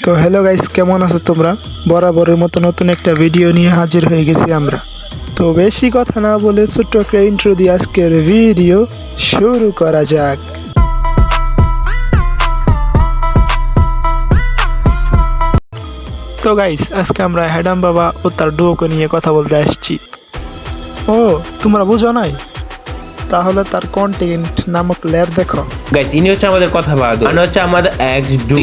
তো hello guys, কেমন আছো তোমরা? বরাবরের মতো নতুন একটা ভিডিও নিয়ে হাজির হয়ে গেছি আমরা। তো বেশি কথা না বলে ছোট্ট একটা ইন্ট্রো দিয়ে আজকের ভিডিও শুরু করা যাক। তো গাইস, আজকে আমরা হ্যাডাম বাবা ও তার ডুয়োকে নিয়ে কথা বলতে আসছি। ও, তোমরা বুঝো নাই? তাহলে তার কন্টেন্ট নামক লেয়ার দেখো। গাইস, ইনি হচ্ছে আমাদের কথা বাহাদুর, মানে হচ্ছে আমাদের এক্স ডু।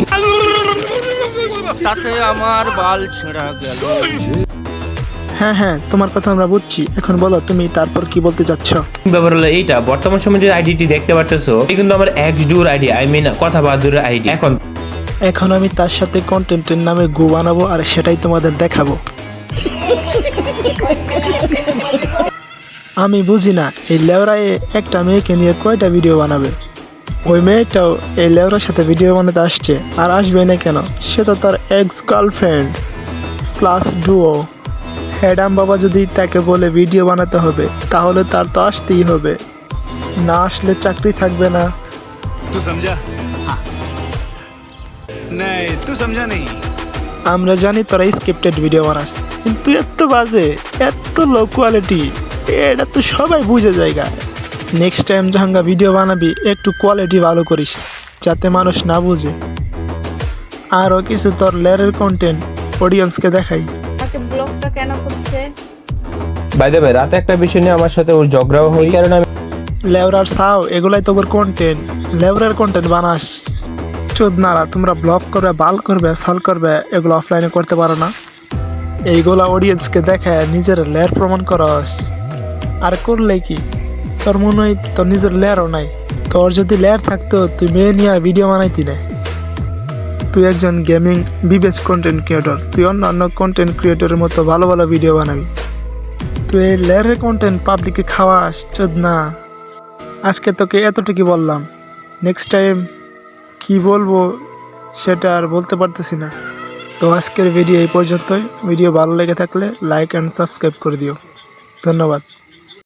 তাতে আমার বাল ছেঁড়া গেল। হ্যাঁ, তোমার কথা আমরা বুঝছি। এখন বলো তুমি তারপর কি বলতে চাচ্ছ। ব্যাপার হলো এইটা, বর্তমান সময়ে যে আইডিটি দেখতে পারতেছো এই কিন্তু আমার এক্স ডুর আইডি, আই মিন কথা বাহাদুরের আইডি। এখন আমি তার সাথে কন্টেন্টের নামে গু বানাবো আর সেটাই তোমাদের দেখাবো। আমি বুঝি না এই লেওরায় একটা মেয়েকে নিয়ে কয়টা ভিডিও বানাবে। ওই মেয়েটাও এই লেওরার সাথে ভিডিও বানাতে আসছে, আর আসবে না কেন? সে তো তার এক্স গার্লফ্রেন্ড প্লাস ডুও। হ্যাডাম বাবা যদি তাকে বলে ভিডিও বানাতে হবে তাহলে তার তো আসতেই হবে, না আসলে চাকরি থাকবে না। तू समझा? हाँ। नहीं, तू समझा नहीं। আমরা জানি তোরা স্ক্রিপ্টেড ভিডিও বানাস, কিন্তু এত বাজে, এত লো কোয়ালিটি, এটা তো সবাই বুঝে জায়গা। নেক্সট টাইম জাহাঙ্গা ভিডিও বানাবি একটু কোয়ালিটি ভালো করিস, যাতে মানুষ না বুঝে। আরও কিছু তোর লেয়ারের কন্টেন্ট অডিয়েন্সকে দেখাই। তাকে ব্লগটা কেন করছে? বাই দ্য ওয়ে, রাতে একটা বিষয় নিয়ে আমার সাথে ওর ঝগড়াও হয়, কারণ আমি লেওরার সাও এগুলাই তোর কন্টেন্ট, লেওরার কন্টেন্ট বানাস। চোদনারা, তোমরা ব্লগ করবে, বাল করবে, সাল করবে, এগুলো অফলাইনে করতে পারো না? এইগুলা অডিয়েন্সকে দেখে নিজের লেয়ার প্রমাণ করস। আর করলে কি, তোর মনে হয় তোর নিজের লেয়ারও নাই? তোর যদি লেয়ার থাকতো তুই মেয়ে নিয়ে ভিডিও বানাইতি না। তুই একজন গেমিং বিবেস কন্টেন্ট ক্রিয়েটর, তুই অন্য কন্টেন্ট ক্রিয়েটরের মতো ভালো ভালো ভিডিও বানাবি। তুই এই লেয়ারের কন্টেন্ট পাবলিকে খাওয়াস। চোদনা, আজকে তোকে এতটুকু বললাম, নেক্সট টাইম কি বলবো সেটা আর বলতে পারতেছি না। তো আজকের ভিডিও এই পর্যন্তই। ভিডিও ভালো লেগে থাকলে লাইক অ্যান্ড সাবস্ক্রাইব করে দিও। ধন্যবাদ।